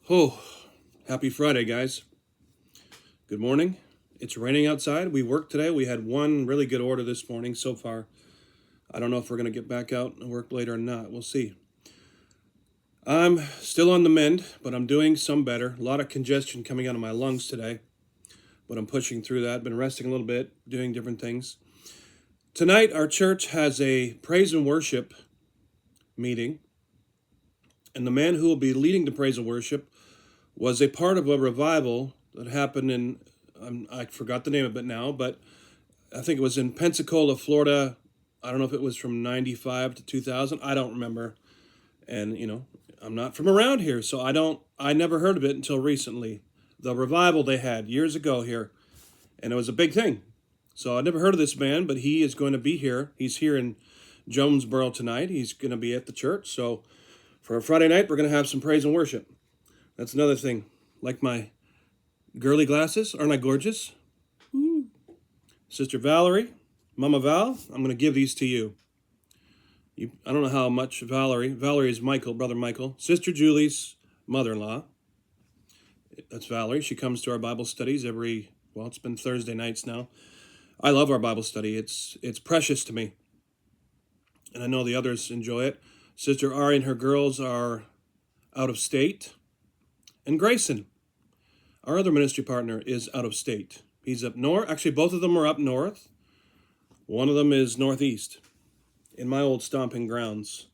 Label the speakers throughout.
Speaker 1: Oh, happy Friday, guys. Good morning. It's raining outside. We worked today. We had one really good order this morning so far. I don't know if we're going to get back out and work later or not. We'll see. I'm still on the mend, but I'm doing some better. A lot of congestion coming out of my lungs today, but I'm pushing through that. Been resting a little bit, doing different things. Tonight, our church has a praise and worship meeting, and the man who will be leading the praise and worship was a part of a revival that happened in, I forgot the name of it now, but I think it was in Pensacola, Florida. I don't know if it was from 95 to 2000. I don't remember. And, I'm not from around here, so I never heard of it until recently. The revival they had years ago here, and it was a big thing. So I never heard of this man, but he is going to be here. He's here in Jonesboro tonight. He's going to be at the church. So for a Friday night, we're going to have some praise and worship. That's another thing. Like my girly glasses, aren't I gorgeous? Woo. Sister Valerie, Mama Val, I'm going to give these to you. I don't know how much Valerie is Michael, Brother Michael. Sister Julie's mother-in-law. That's Valerie. She comes to our Bible studies it's been Thursday nights now. I love our Bible study. It's precious to me. And I know the others enjoy it. Sister Ari and her girls are out of state. And Grayson, our other ministry partner, is out of state. He's up north. Actually, both of them are up north. One of them is northeast, in my old stomping grounds.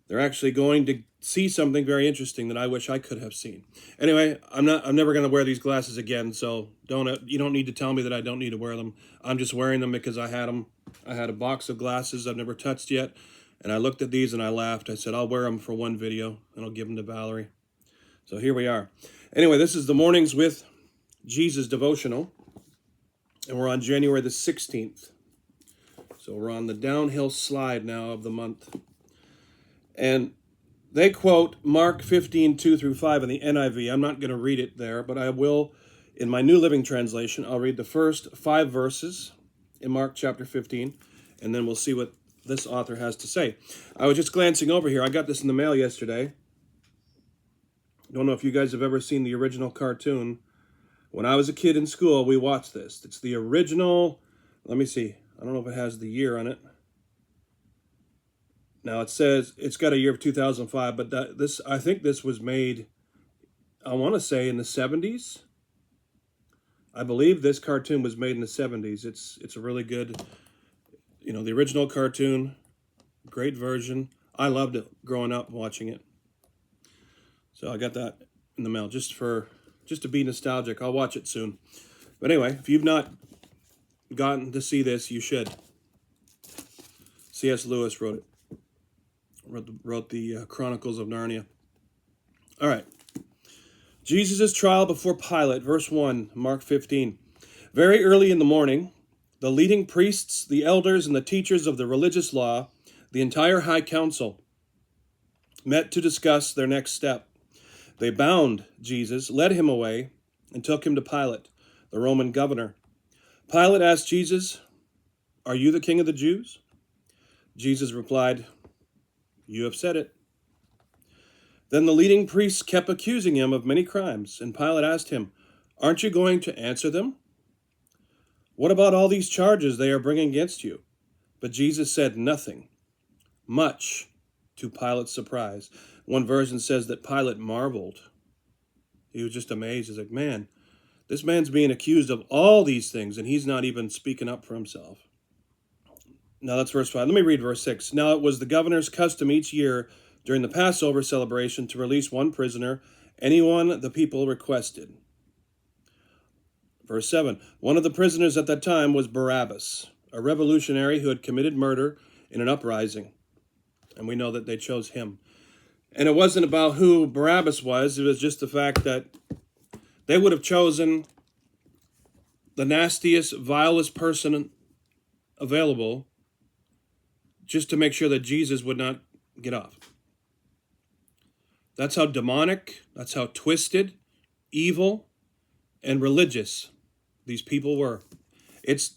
Speaker 1: They're actually going to see something very interesting that I wish I could have seen. Anyway, I'm never going to wear these glasses again, so you don't need to tell me that I don't need to wear them. I'm just wearing them because I had them. I had a box of glasses I've never touched yet, and I looked at these and I laughed. I said, I'll wear them for one video, and I'll give them to Valerie. So here we are. Anyway, this is the Mornings with Jesus Devotional, and we're on January the 16th. So we're on the downhill slide now of the month. And they quote Mark 15, 2 through 5 in the NIV. I'm not going to read it there, but I will, in my New Living Translation, I'll read the first 5 verses in Mark chapter 15, and then we'll see what this author has to say. I was just glancing over here. I got this in the mail yesterday. Don't know if you guys have ever seen the original cartoon. When I was a kid in school, we watched this. It's the original, let me see. I don't know if it has the year on it. Now it says it's got a year of 2005, but I think this was made, I want to say in the 70s. I believe this cartoon was made in the 70s. It's a really good, the original cartoon, great version. I loved it growing up watching it. So I got that in the mail just to be nostalgic. I'll watch it soon. But anyway, if you've not gotten to see this, you should. C.S. Lewis wrote the Chronicles of Narnia. All right. Jesus' trial before Pilate, verse 1, Mark 15. Very early in the morning, the leading priests, the elders, and the teachers of the religious law, the entire high council, met to discuss their next step. They bound Jesus, led him away, and took him to Pilate, the Roman governor. Pilate asked Jesus, "Are you the king of the Jews?" Jesus replied, "You have said it." Then the leading priests kept accusing him of many crimes, and Pilate asked him, "Aren't you going to answer them? What about all these charges they are bringing against you?" But Jesus said nothing, much to Pilate's surprise. One version says that Pilate marveled. He was just amazed. He's like, man, this man's being accused of all these things, and he's not even speaking up for himself. Now that's verse 5. Let me read verse 6. Now it was the governor's custom each year during the Passover celebration to release one prisoner, anyone the people requested. Verse 7. One of the prisoners at that time was Barabbas, a revolutionary who had committed murder in an uprising. And we know that they chose him. And it wasn't about who Barabbas was. It was just the fact that they would have chosen the nastiest, vilest person available just to make sure that Jesus would not get off. That's how demonic, that's how twisted, evil, and religious these people were.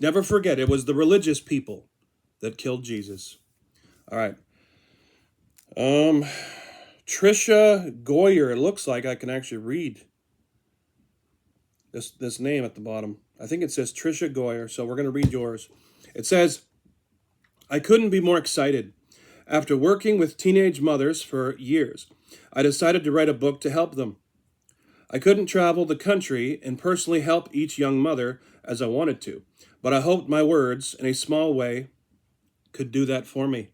Speaker 1: Never forget, it was the religious people that killed Jesus. All right. Trisha Goyer. It looks like I can actually read this name at the bottom. I think it says Trisha Goyer, so we're going to read yours. It says, I couldn't be more excited. After working with teenage mothers for years, I decided to write a book to help them. I couldn't travel the country and personally help each young mother as I wanted to, but I hoped my words, in a small way, could do that for me.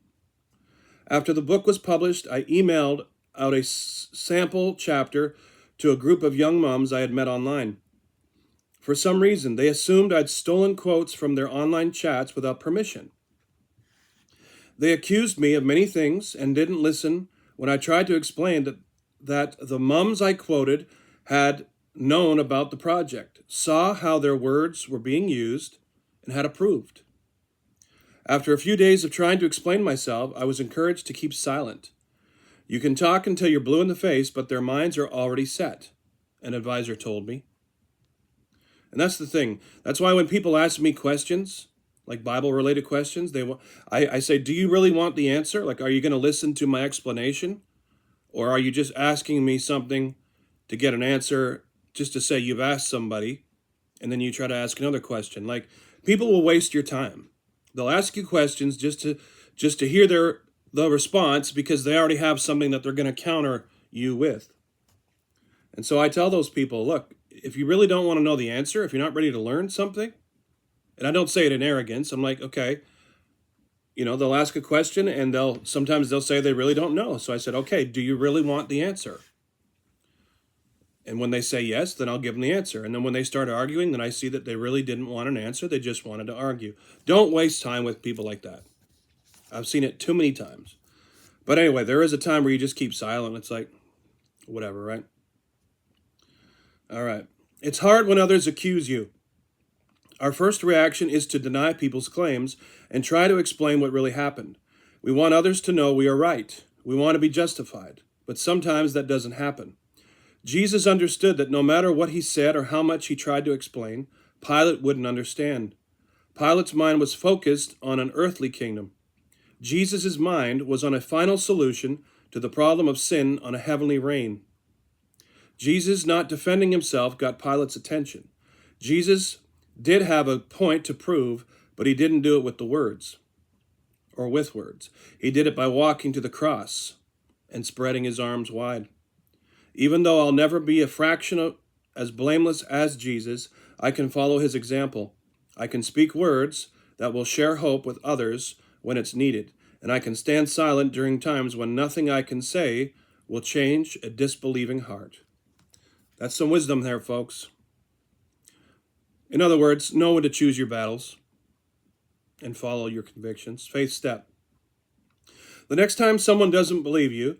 Speaker 1: After the book was published, I emailed out a sample chapter to a group of young moms I had met online. For some reason, they assumed I'd stolen quotes from their online chats without permission. They accused me of many things and didn't listen when I tried to explain that the moms I quoted had known about the project, saw how their words were being used, and had approved. After a few days of trying to explain myself, I was encouraged to keep silent. You can talk until you're blue in the face, but their minds are already set, an advisor told me. And that's the thing. That's why when people ask me questions, like Bible-related questions, I say, do you really want the answer? Like, are you going to listen to my explanation? Or are you just asking me something to get an answer just to say you've asked somebody, and then you try to ask another question? Like, people will waste your time. They'll ask you questions just to hear the response because they already have something that they're going to counter you with. And so I tell those people, look, if you really don't want to know the answer, if you're not ready to learn something, and I don't say it in arrogance, I'm like, okay, they'll ask a question and sometimes they'll say they really don't know. So I said, okay, do you really want the answer? And when they say yes, then I'll give them the answer. And then when they start arguing, then I see that they really didn't want an answer. They just wanted to argue. Don't waste time with people like that. I've seen it too many times. But anyway, there is a time where you just keep silent. It's like, whatever, right? All right. It's hard when others accuse you. Our first reaction is to deny people's claims and try to explain what really happened. We want others to know we are right. We want to be justified. But sometimes that doesn't happen. Jesus understood that no matter what he said or how much he tried to explain, Pilate wouldn't understand. Pilate's mind was focused on an earthly kingdom. Jesus' mind was on a final solution to the problem of sin on a heavenly reign. Jesus, not defending himself, got Pilate's attention. Jesus did have a point to prove, but he didn't do it with words. He did it by walking to the cross and spreading his arms wide. Even though I'll never be a fraction as blameless as Jesus, I can follow his example. I can speak words that will share hope with others when it's needed, and I can stand silent during times when nothing I can say will change a disbelieving heart. That's some wisdom there, folks. In other words, know when to choose your battles and follow your convictions. Faith step. The next time someone doesn't believe you,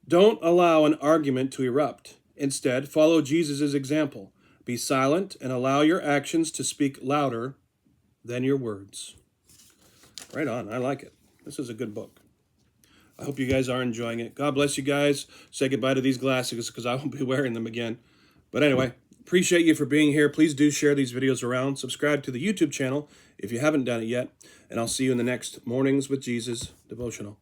Speaker 1: don't allow an argument to erupt. Instead, follow Jesus' example. Be silent and allow your actions to speak louder than your words. Right on. I like it. This is a good book. I hope you guys are enjoying it. God bless you guys. Say goodbye to these glasses because I won't be wearing them again. But anyway, appreciate you for being here. Please do share these videos around. Subscribe to the YouTube channel if you haven't done it yet. And I'll see you in the next Mornings with Jesus devotional.